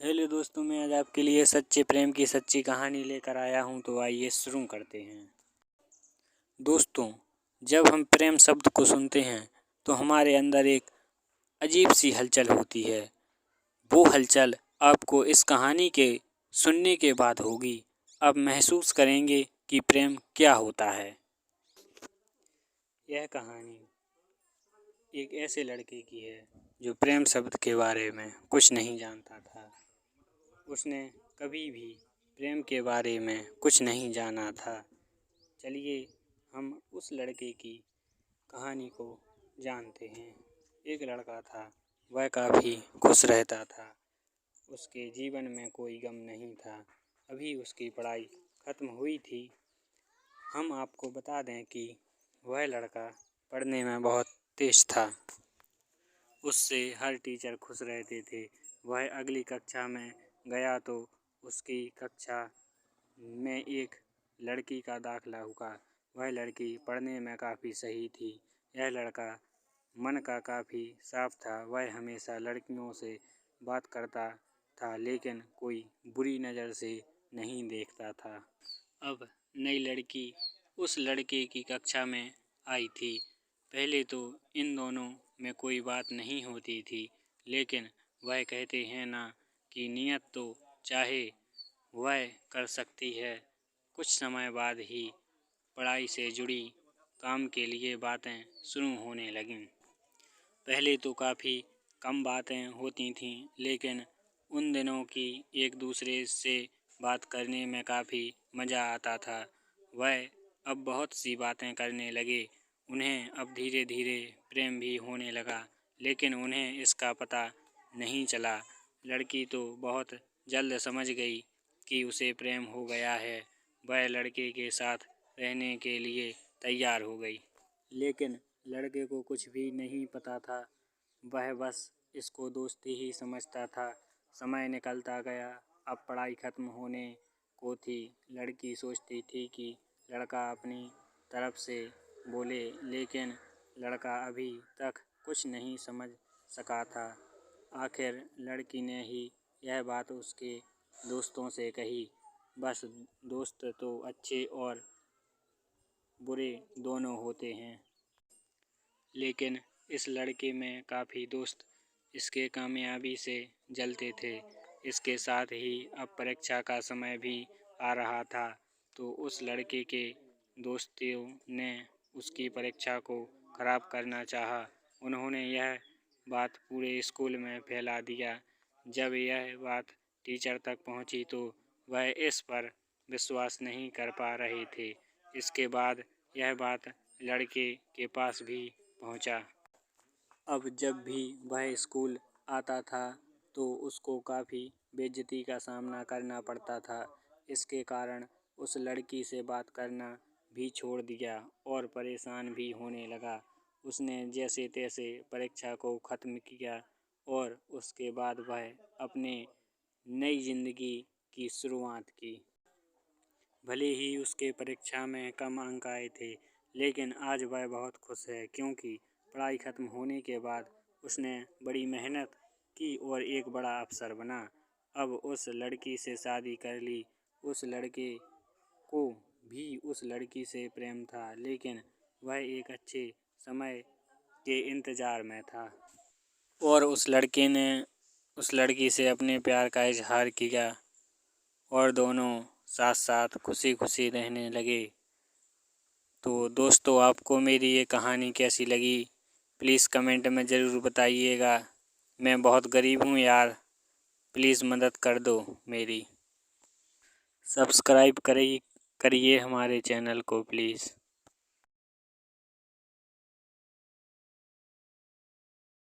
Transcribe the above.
Hello दोस्तों, मैं आज आपके लिए सच्चे प्रेम की सच्ची कहानी लेकर आया हूं, तो आइए शुरू करते हैं। दोस्तों, जब हम प्रेम शब्द को सुनते हैं तो हमारे अंदर एक अजीब सी हलचल होती है। वो हलचल आपको इस कहानी के सुनने के बाद होगी। आप महसूस करेंगे कि प्रेम क्या होता है। यह कहानी एक ऐसे लड़के की है जो प्रेम शब्द के बारे में कुछ नहीं जानता था। उसने कभी भी प्रेम के बारे में कुछ नहीं जाना था। चलिए हम उस लड़के की कहानी को जानते हैं। एक लड़का था, वह काफ़ी खुश रहता था। उसके जीवन में कोई गम नहीं था। अभी उसकी पढ़ाई ख़त्म हुई थी। हम आपको बता दें कि वह लड़का पढ़ने में बहुत तेज़ था। उससे हर टीचर खुश रहते थे। वह अगली कक्षा में गया तो उसकी कक्षा में एक लड़की का दाखिला हुआ। वह लड़की पढ़ने में काफ़ी सही थी। यह लड़का मन का काफ़ी साफ था। वह हमेशा लड़कियों से बात करता था, लेकिन कोई बुरी नज़र से नहीं देखता था। अब नई लड़की उस लड़के की कक्षा में आई थी। पहले तो इन दोनों में कोई बात नहीं होती थी, लेकिन वह कहते हैं ना कि नियत तो चाहे वह कर सकती है। कुछ समय बाद ही पढ़ाई से जुड़ी काम के लिए बातें शुरू होने लगीं। पहले तो काफ़ी कम बातें होती थीं, लेकिन उन दिनों की एक दूसरे से बात करने में काफ़ी मज़ा आता था। वह अब बहुत सी बातें करने लगे। उन्हें अब धीरे धीरे प्रेम भी होने लगा, लेकिन उन्हें इसका पता नहीं चला। लड़की तो बहुत जल्द समझ गई कि उसे प्रेम हो गया है। वह लड़के के साथ रहने के लिए तैयार हो गई, लेकिन लड़के को कुछ भी नहीं पता था। वह बस इसको दोस्ती ही समझता था। समय निकलता गया। अब पढ़ाई ख़त्म होने को थी। लड़की सोचती थी कि लड़का अपनी तरफ से बोले, लेकिन लड़का अभी तक कुछ नहीं समझ सका था। आखिर लड़की ने ही यह बात उसके दोस्तों से कही। बस दोस्त तो अच्छे और बुरे दोनों होते हैं, लेकिन इस लड़के में काफ़ी दोस्त इसके कामयाबी से जलते थे। इसके साथ ही अब परीक्षा का समय भी आ रहा था, तो उस लड़के के दोस्तों ने उसकी परीक्षा को ख़राब करना चाहा। उन्होंने यह बात पूरे स्कूल में फैला दिया। जब यह बात टीचर तक पहुंची तो वह इस पर विश्वास नहीं कर पा रहे थे। इसके बाद यह बात लड़के के पास भी पहुंचा। अब जब भी वह स्कूल आता था तो उसको काफ़ी बेइज्जती का सामना करना पड़ता था। इसके कारण उस लड़की से बात करना भी छोड़ दिया और परेशान भी होने लगा। उसने जैसे तैसे परीक्षा को ख़त्म किया और उसके बाद वह अपने नई ज़िंदगी की शुरुआत की। भले ही उसके परीक्षा में कम अंक आए थे, लेकिन आज वह बहुत खुश है, क्योंकि पढ़ाई ख़त्म होने के बाद उसने बड़ी मेहनत की और एक बड़ा अफ़सर बना। अब उस लड़की से शादी कर ली। उस लड़के को भी उस लड़की से प्रेम था, लेकिन वह एक अच्छे समय के इंतज़ार में था और उस लड़के ने उस लड़की से अपने प्यार का इजहार किया और दोनों साथ साथ खुशी खुशी रहने लगे। तो दोस्तों, आपको मेरी ये कहानी कैसी लगी, प्लीज़ कमेंट में ज़रूर बताइएगा। मैं बहुत गरीब हूँ यार, प्लीज़ मदद कर दो मेरी। सब्सक्राइब करिए हमारे चैनल को प्लीज़।